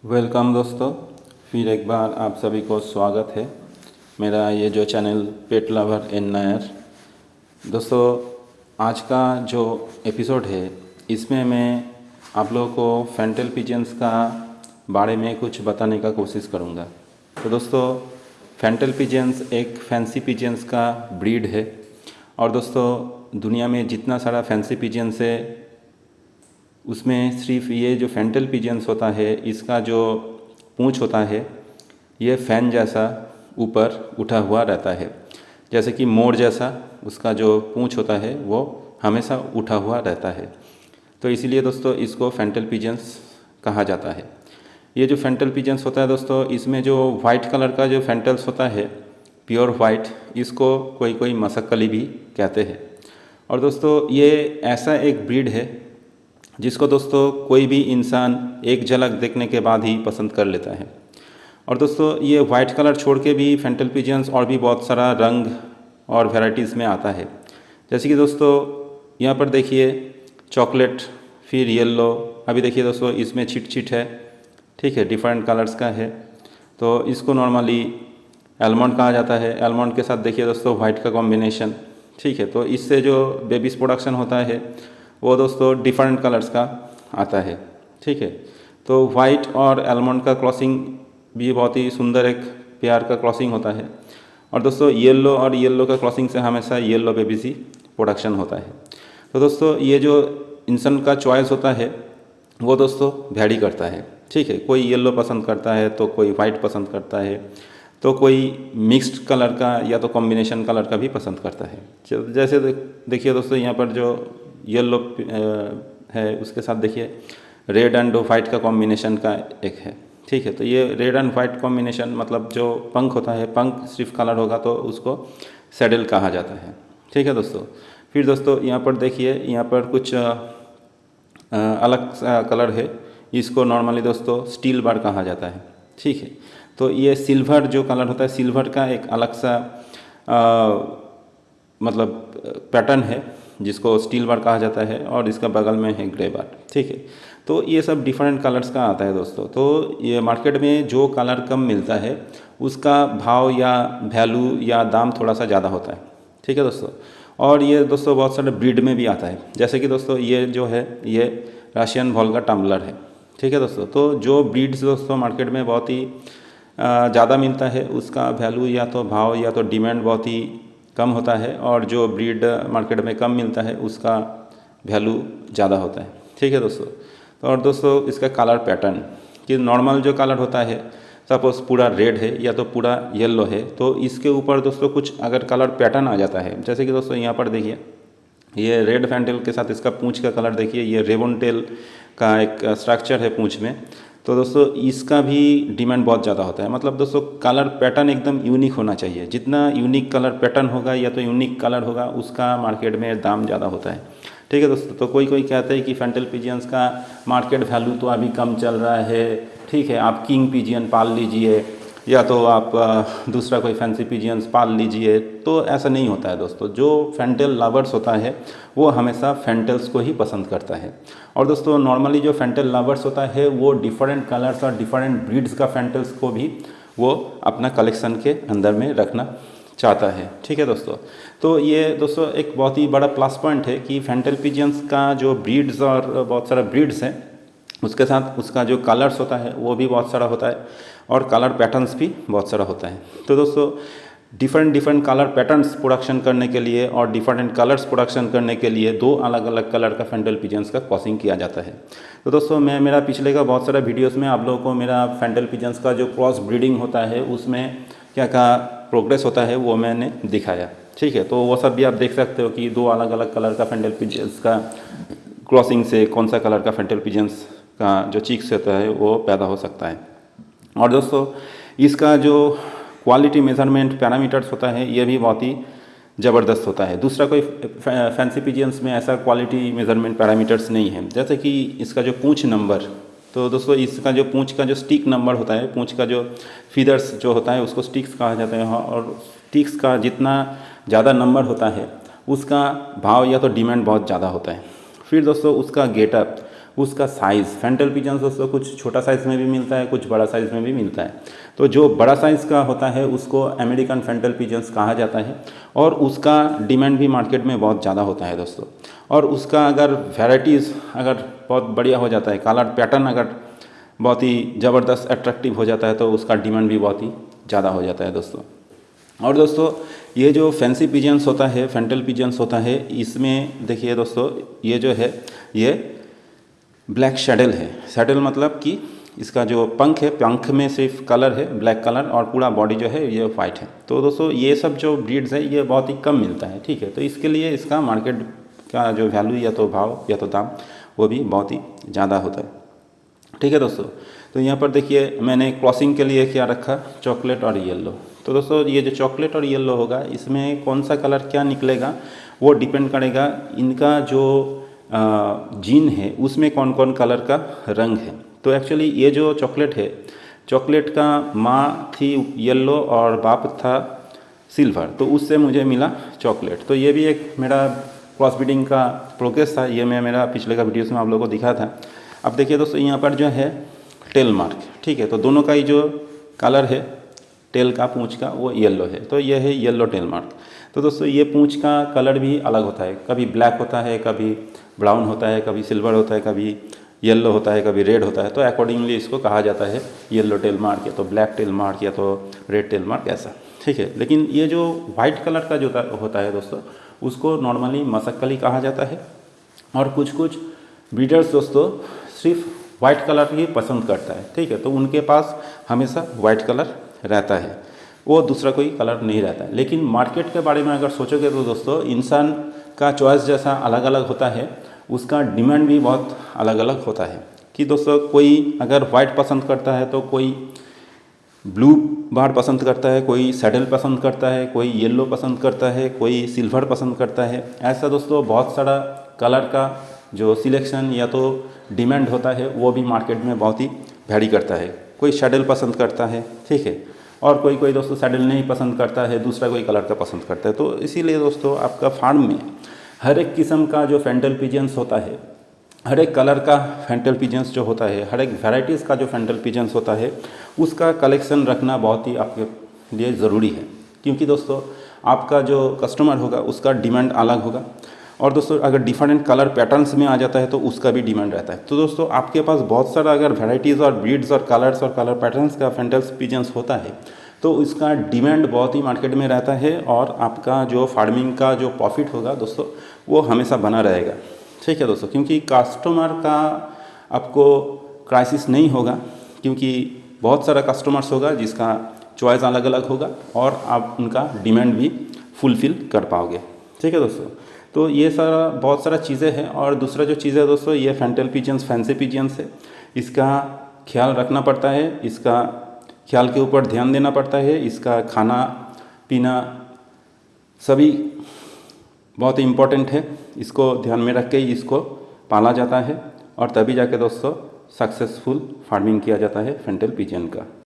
Welcome दोस्तों, फिर एक बार आप सभी को स्वागत है मेरा ये जो channel pet lover N Nair. दोस्तों, आज का जो एपिसोड है इसमें मैं आप लोगों को फैंटल पिजन्स का बारे में कुछ बताने का कोशिश करूँगा। तो दोस्तों, फैंटल पिजन्स एक फैंसी पिजन्स का ब्रीड है। और दोस्तों, दुनिया में जितना सारा फैंसी पिजन्स है उसमें सिर्फ ये जो फैंटल पिजन्स होता है इसका जो पूँछ होता है ये फैन जैसा ऊपर उठा हुआ रहता है, जैसे कि मोर जैसा उसका जो पूँछ होता है वो हमेशा उठा हुआ रहता है। तो इसीलिए दोस्तों इसको फैंटल पिजन्स कहा जाता है। ये जो फैंटल पिजन्स होता है दोस्तों, इसमें जो वाइट कलर का जो फैंटल्स होता है प्योर वाइट, इसको कोई कोई मसक्कली भी कहते हैं। और दोस्तों ये ऐसा एक ब्रीड है जिसको दोस्तों कोई भी इंसान एक झलक देखने के बाद ही पसंद कर लेता है। और दोस्तों ये वाइट कलर छोड़ के भी फैंटल पिजन्स और भी बहुत सारा रंग और वैराइटीज़ में आता है। जैसे कि दोस्तों यहाँ पर देखिए चॉकलेट, फिर येलो, अभी देखिए दोस्तों इसमें छिट छिट है, ठीक है, डिफरेंट कलर्स का है। तो इसको नॉर्मली एलमंड कहा जाता है। एलमंड के साथ देखिए दोस्तों वाइट का कॉम्बिनेशन, ठीक है। तो इससे जो बेबीज प्रोडक्शन होता है वो दोस्तों डिफरेंट कलर्स का आता है, ठीक है। तो वाइट और एलमंड का क्रॉसिंग भी बहुत ही सुंदर एक प्यार का क्रॉसिंग होता है। और दोस्तों येलो और येलो का क्रॉसिंग से हमेशा येलो बेबीज ही प्रोडक्शन होता है। तो दोस्तों ये जो इंसान का चॉइस होता है वो दोस्तों वैरी करता है, ठीक है। कोई येलो पसंद करता है तो कोई वाइट पसंद करता है, तो कोई मिक्स्ड कलर का या तो कॉम्बिनेशन कलर का भी पसंद करता है। जैसे देखिए दोस्तों यहाँ पर जो येलो है उसके साथ देखिए रेड एंड वाइट का कॉम्बिनेशन का एक है, ठीक है। तो ये रेड एंड वाइट कॉम्बिनेशन मतलब जो पंख होता है, पंख सिर्फ कलर होगा तो उसको सैडल कहा जाता है, ठीक है दोस्तों। फिर दोस्तों यहाँ पर देखिए, यहाँ पर कुछ अलग सा कलर है, इसको नॉर्मली दोस्तों स्टील बार कहा जाता है, ठीक है। तो ये सिल्वर जो कलर होता है, सिल्वर का एक अलग सा मतलब पैटर्न है जिसको स्टील बार कहा जाता है, और इसका बगल में है ग्रे बार, ठीक है। तो ये सब डिफरेंट कलर्स का आता है दोस्तों। तो ये मार्केट में जो कलर कम मिलता है उसका भाव या वैल्यू या दाम थोड़ा सा ज़्यादा होता है, ठीक है दोस्तों। और ये दोस्तों बहुत सारे ब्रीड में भी आता है, जैसे कि दोस्तों ये जो है ये रशियन वोल्गा टम्बलर है, ठीक है दोस्तों। तो जो ब्रीड्स दोस्तों मार्केट में बहुत ही ज़्यादा मिलता है उसका वैल्यू या तो भाव या तो डिमांड बहुत ही कम होता है, और जो ब्रीड मार्केट में कम मिलता है उसका वैल्यू ज़्यादा होता है, ठीक है दोस्तों। तो और दोस्तों इसका कलर पैटर्न कि नॉर्मल जो कलर होता है, सपोज़ पूरा रेड है या तो पूरा येलो है, तो इसके ऊपर दोस्तों कुछ अगर कलर पैटर्न आ जाता है, जैसे कि दोस्तों यहाँ पर देखिए ये रेड फैंटल के साथ इसका पूँछ का कलर देखिए, ये रेबन टेल का एक स्ट्रक्चर है पूँछ में। तो दोस्तों इसका भी डिमांड बहुत ज़्यादा होता है। मतलब दोस्तों कलर पैटर्न एकदम यूनिक होना चाहिए, जितना यूनिक कलर पैटर्न होगा या तो यूनिक कलर होगा उसका मार्केट में दाम ज़्यादा होता है, ठीक है दोस्तों। तो कोई कोई कहते हैं कि फैंटल पिजियंस का मार्केट वैल्यू तो अभी कम चल रहा है, ठीक है, आप किंग पिजियन पाल लीजिए या तो आप दूसरा कोई फैंसी पिजियंस पाल लीजिए। तो ऐसा नहीं होता है दोस्तों। जो फैंटल लवर्स होता है वो हमेशा फैंटल्स को ही पसंद करता है। और दोस्तों नॉर्मली जो फैंटल लवर्स होता है वो डिफरेंट कलर्स और डिफरेंट ब्रीड्स का फैंटल्स को भी वो अपना कलेक्शन के अंदर में रखना चाहता है, ठीक है दोस्तों। तो ये दोस्तों एक बहुत ही बड़ा प्लस पॉइंट है कि फैंटल पिजियंस का जो ब्रीड्स और बहुत सारा ब्रीड्स हैं उसके साथ उसका जो कलर्स होता है वो भी बहुत सारा होता है, और कलर पैटर्न्स भी बहुत सारा होता है। तो दोस्तों डिफरेंट कलर पैटर्न्स प्रोडक्शन करने के लिए और डिफरेंट कलर्स प्रोडक्शन करने के लिए दो अलग अलग कलर का फैंटल पिजन्स का क्रॉसिंग किया जाता है। तो दोस्तों मैं मेरा पिछले का बहुत सारा वीडियोस में आप लोगों को मेरा फैंटल पिजन्स का जो क्रॉस ब्रीडिंग होता है उसमें क्या क्या प्रोग्रेस होता है वो मैंने दिखाया, ठीक है। तो वो सब भी आप देख सकते हो कि दो अलग अलग कलर का फैंटल पिजन्स का क्रॉसिंग से कौन सा कलर का फैंटल पिजन्स का जो चीक्स होता है वो पैदा हो सकता है। और दोस्तों इसका जो क्वालिटी मेजरमेंट पैरामीटर्स होता है ये भी बहुत ही ज़बरदस्त होता है। दूसरा कोई फैंसी पिजियंस में ऐसा क्वालिटी मेजरमेंट पैरामीटर्स नहीं है। जैसे कि इसका जो पूँछ नंबर, तो दोस्तों इसका जो पूँछ का जो स्टिक नंबर होता है, पूँछ का जो फीदर्स जो होता है उसको स्टिक्स कहा जाता है, और स्टिक्स का जितना ज़्यादा नंबर होता है उसका भाव या तो डिमांड बहुत ज़्यादा होता है। फिर दोस्तों उसका गेटअप, उसका साइज़, फैंटल पिजन्स दोस्तों कुछ छोटा साइज़ में भी मिलता है, कुछ बड़ा साइज़ में भी मिलता है। तो जो बड़ा साइज़ का होता है उसको अमेरिकन फैंटल पिजन्स कहा जाता है और उसका डिमांड भी मार्केट में बहुत ज़्यादा होता है दोस्तों। और उसका अगर वैराइटीज़ अगर बहुत बढ़िया हो जाता है, कलर पैटर्न अगर बहुत ही ज़बरदस्त अट्रैक्टिव हो जाता है तो उसका डिमांड भी बहुत ही ज़्यादा हो जाता है दोस्तों। और दोस्तों ये जो फैंसी पिजन्स होता है, फैंटल पिजन्स होता है, इसमें देखिए दोस्तों ये जो है ये ब्लैक शैडल है। शैडल मतलब कि इसका जो पंख है, पंख में सिर्फ कलर है ब्लैक कलर और पूरा बॉडी जो है ये वाइट है। तो दोस्तों ये सब जो ब्रीड्स है ये बहुत ही कम मिलता है, ठीक है। तो इसके लिए इसका मार्केट का जो वैल्यू या तो भाव या तो दाम वो भी बहुत ही ज़्यादा होता है, ठीक है दोस्तों। तो यहाँ पर देखिए मैंने क्रॉसिंग के लिए क्या रखा, चॉकलेट और येलो। तो दोस्तों ये जो चॉकलेट और येलो होगा इसमें कौन सा कलर क्या निकलेगा वो डिपेंड करेगा इनका जो जीन है उसमें कौन कौन कलर का रंग है। तो एक्चुअली ये जो चॉकलेट है, चॉकलेट का माँ थी येलो और बाप था सिल्वर, तो उससे मुझे मिला चॉकलेट। तो ये भी एक मेरा क्रॉस ब्रीडिंग का प्रोग्रेस था, ये मैं मेरा पिछले का वीडियोस में आप लोगों को दिखा था। अब देखिए दोस्तों यहाँ पर जो है टेल मार्क, ठीक है। तो दोनों का ही जो कलर है टेल का, पूंछ का, वो येलो है। तो ये है येलो टेल मार्क। तो दोस्तों ये पूंछ का कलर भी अलग होता है, कभी ब्लैक होता है, कभी ब्राउन होता है, कभी सिल्वर होता है, कभी येलो होता है, कभी रेड होता है। तो अकॉर्डिंगली इसको कहा जाता है येलो टेल मार्क या तो ब्लैक टेल मार्क या तो रेड टेल मार्क, ऐसा, ठीक है। लेकिन ये जो वाइट कलर का जो होता है दोस्तों उसको नॉर्मली मसक्कली कहा जाता है। और कुछ कुछ ब्रीडर्स दोस्तों सिर्फ वाइट कलर ही पसंद करता है, ठीक है। तो उनके पास हमेशा वाइट कलर रहता है, वो दूसरा कोई कलर नहीं रहता है। लेकिन मार्केट के बारे में अगर सोचोगे तो दोस्तों इंसान का चॉइस जैसा अलग अलग होता है, उसका डिमांड भी बहुत अलग अलग होता है। कि दोस्तों कोई अगर वाइट पसंद करता है तो कोई ब्लू बार पसंद करता है, कोई सैडल पसंद करता है, कोई येलो पसंद करता है, कोई सिल्वर पसंद करता है। ऐसा दोस्तों बहुत सारा कलर का जो सिलेक्शन या तो डिमांड होता है वो भी मार्केट में बहुत ही वैरी करता है। कोई सैडल पसंद करता है, ठीक है, और कोई कोई दोस्तों सैडल नहीं पसंद करता है, दूसरा कोई कलर का पसंद करता है। तो इसीलिए दोस्तों आपका फार्म में हर एक किस्म का जो फैंटल पिजन्स होता है, हर एक कलर का फैंटल पिजन्स जो होता है, हर एक वैराइटीज़ का जो फैंटल पिजन्स होता है उसका कलेक्शन रखना बहुत ही आपके लिए ज़रूरी है। क्योंकि दोस्तों आपका जो कस्टमर होगा उसका डिमांड अलग होगा। और दोस्तों अगर डिफरेंट कलर पैटर्न्स में आ जाता है तो उसका भी डिमांड रहता है। तो दोस्तों आपके पास बहुत सारा अगर वैराइटीज़ और ब्रीड्स और कलर पैटर्न्स का फैंटल पिजन्स होता है तो इसका डिमांड बहुत ही मार्केट में रहता है और आपका जो फार्मिंग का जो प्रॉफिट होगा दोस्तों वो हमेशा बना रहेगा, ठीक है दोस्तों। क्योंकि कस्टमर का आपको क्राइसिस नहीं होगा, क्योंकि बहुत सारा कस्टमर्स होगा जिसका चॉइस अलग अलग होगा और आप उनका डिमांड भी फुलफ़िल कर पाओगे, ठीक है दोस्तों। तो ये सारा बहुत सारा चीज़ें हैं। और दूसरा जो चीज़ है दोस्तों ये फैंटल पिजन्स, फैंसी पिजन्स है, इसका ख्याल रखना पड़ता है, इसका ख्याल के ऊपर ध्यान देना पड़ता है। इसका खाना पीना सभी बहुत ही इम्पोर्टेंट है, इसको ध्यान में रख के ही इसको पाला जाता है और तभी जाके दोस्तों सक्सेसफुल फार्मिंग किया जाता है फैंटल पिजन का।